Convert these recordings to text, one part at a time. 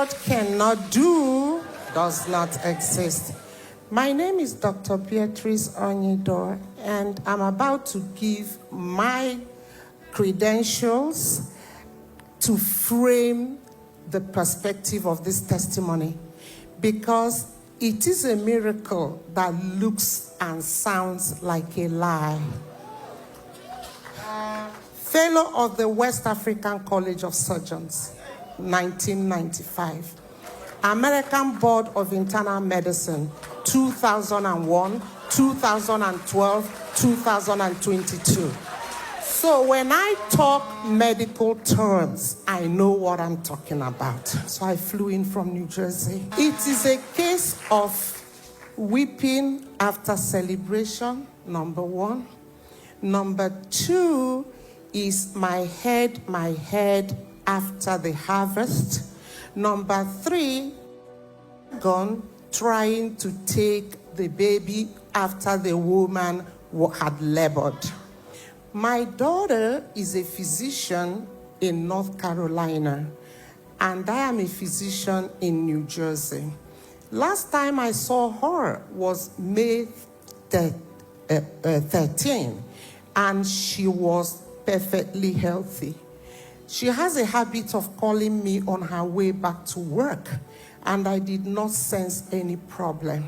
God cannot do does not exist. My name is Dr. Beatrice Onyedor, and I'm about to give my credentials to frame the perspective of this testimony, because it is a miracle that looks and sounds like a lie. Fellow of the West African College of Surgeons, 1995. American Board of Internal Medicine, 2001, 2012, 2022. So when I talk medical terms, I know what I'm talking about. So I flew in from New Jersey. It is a case of weeping after celebration, number one. Number two is my head after the harvest. Number three, gone trying to take the baby after the woman had labored. My daughter is a physician in North Carolina, and I am a physician in New Jersey. Last time I saw her was May 13, and she was perfectly healthy. She has a habit of calling me on her way back to work, and I did not sense any problem.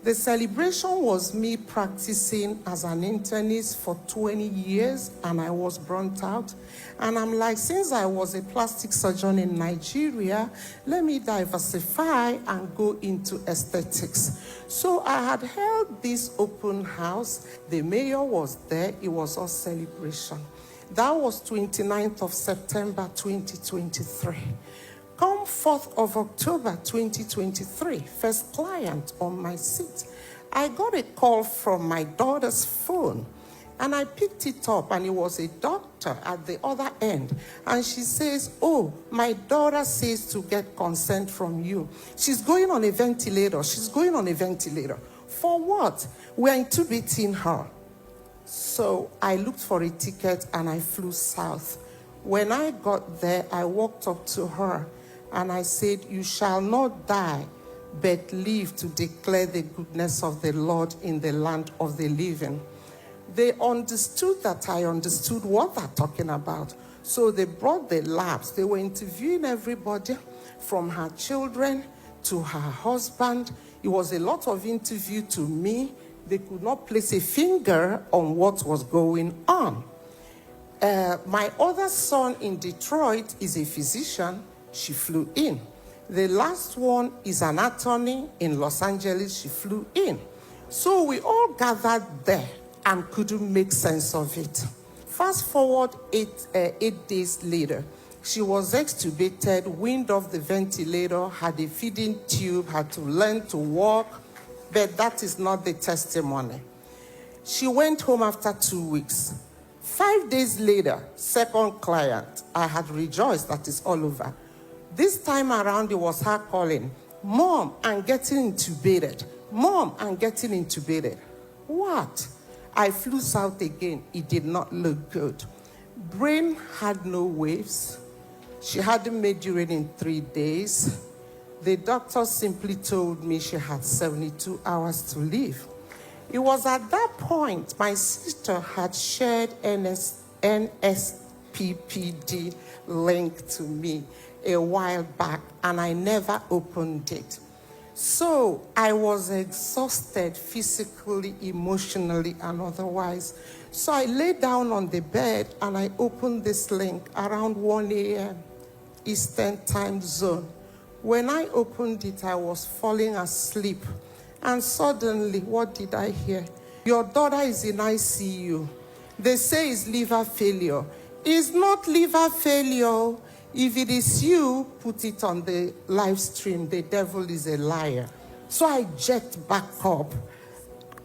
The celebration was me practicing as an internist for 20 years, and I was burnt out. And I'm like, since I was a plastic surgeon in Nigeria, let me diversify and go into aesthetics. So I had held this open house. The mayor was there. It was a celebration. That was 29th of September, 2023. Come 4th of October 2023, first client on my seat, I got a call from my daughter's phone, and I picked it up, and it was a doctor at the other end. And she says, oh, my daughter says to get consent from you. She's going on a ventilator. She's going on a ventilator. For what? We're intubating her. So I looked for a ticket, and I flew south. When I got there, I walked up to her, and I said, you shall not die, but live to declare the goodness of the Lord in the land of the living. They understood that I understood what they're talking about. So they brought the labs. They were interviewing everybody, from her children to her husband. It was a lot of interview to me. They could not place a finger on what was going on. My other son in Detroit is a physician. She flew in. The last one is an attorney in Los Angeles. She flew in. So we all gathered there and couldn't make sense of it. Fast forward 8 days later, she was extubated, weaned off the ventilator, had a feeding tube, had to learn to walk, but that is not the testimony. She went home after 2 weeks. 5 days later, second client, I had rejoiced that it's all over. This time around, it was her calling, Mom, I'm getting intubated. Mom, I'm getting intubated. What? I flew south again. It did not look good. Brain had no waves. She hadn't made urine in 3 days. The doctor simply told me she had 72 hours to live. It was at that point my sister had shared NSPPD link to me a while back, and I never opened it. So I was exhausted physically, emotionally, and otherwise. So I lay down on the bed, and I opened this link around 1 a.m. Eastern time zone. When I opened it, I was falling asleep. And suddenly, what did I hear? Your daughter is in ICU. They say it's liver failure. It's not liver failure. If it is you, put it on the live stream. The devil is a liar. So I jerked back up.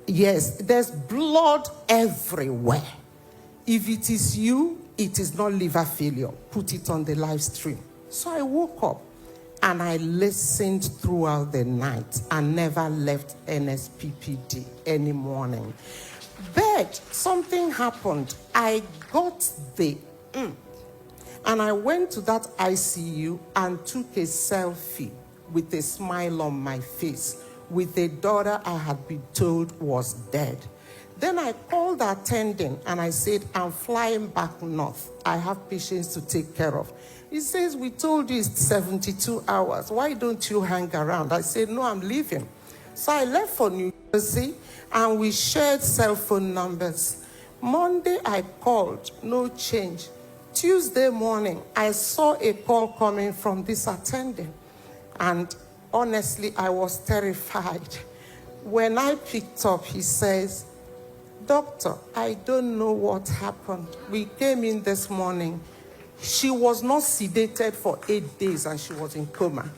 Yes, there's blood everywhere. If it is you, it is not liver failure. Put it on the live stream. So I woke up, and I listened throughout the night and never left NSPPD any morning. But something happened. I got the And I went to that ICU and took a selfie with a smile on my face with a daughter I had been told was dead. Then I called the attendant and I said, I'm flying back north. I have patients to take care of. He says, we told you it's 72 hours. Why don't you hang around? I said, no, I'm leaving. So I left for New Jersey and we shared cell phone numbers. Monday I called, no change. Tuesday morning, I saw a call coming from this attendant. And honestly, I was terrified. When I picked up, he says, Doctor, I don't know what happened. We came in this morning. She was not sedated for 8 days and she was in coma.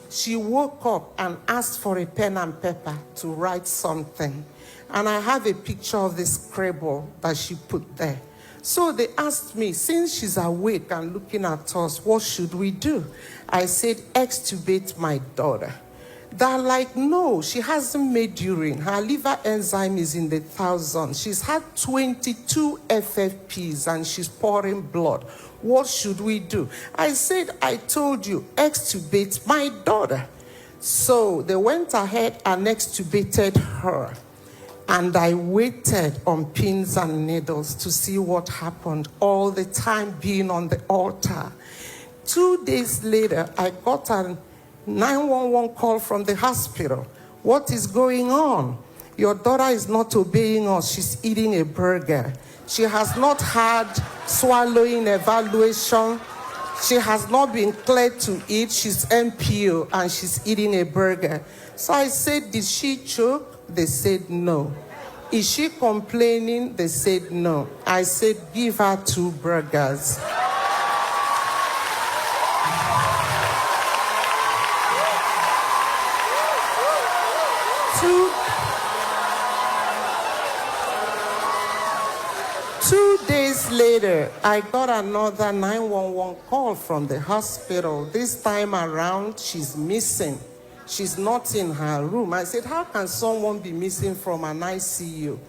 She woke up and asked for a pen and paper to write something. And I have a picture of the scribble that she put there. So they asked me, since she's awake and looking at us, what should we do? I said, extubate my daughter. They're like, no, she hasn't made urine. Her liver enzyme is in the thousands. She's had 22 FFPs and she's pouring blood. What should we do? I said, I told you, extubate my daughter. So they went ahead and extubated her. And I waited on pins and needles to see what happened, all the time being on the altar. 2 days later, I got a 911 call from the hospital. What is going on? Your daughter is not obeying us. She's eating a burger. She has not had swallowing evaluation. She has not been cleared to eat. She's MPO and she's eating a burger. So I said, did she choke? They said no. Is she complaining? They said no. I said, give her 2 burgers. Two days later, I got another 911 call from the hospital. This time around, she's missing. She's not in her room. I said, how can someone be missing from an ICU?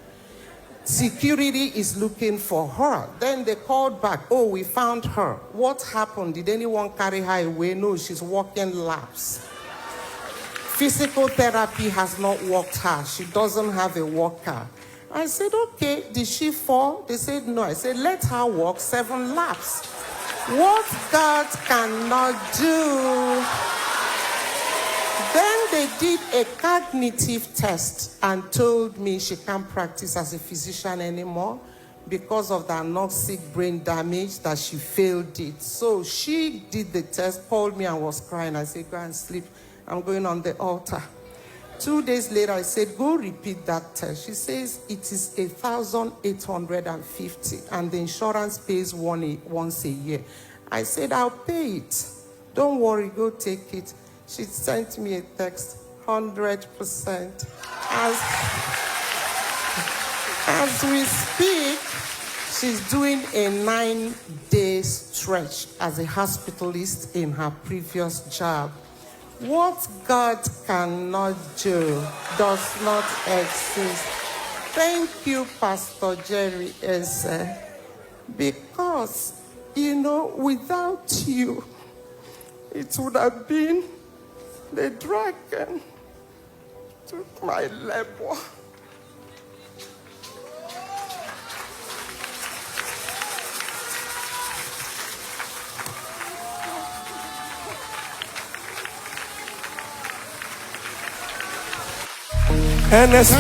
Security is looking for her. Then they called back. Oh, we found her. What happened? Did anyone carry her away? No, she's walking laps. Physical therapy has not worked her. She doesn't have a walker. I said, okay, did she fall? They said, no. I said, let her walk 7 laps. What God cannot do. Then they did a cognitive test and told me she can't practice as a physician anymore because of the anoxic brain damage that she failed it. So she did the test, called me and was crying. I said, go and sleep. I'm going on the altar. 2 days later, I said, go repeat that test. She says it is 1,850 and the insurance pays once a year. I said, I'll pay it. Don't worry, go take it. She sent me a text, 100%. As we speak, she's doing a 9-day stretch as a hospitalist in her previous job. What God cannot do does not exist. Thank you, Pastor Jerry Eze, because, without you, it would have been the dragon took my labor. And as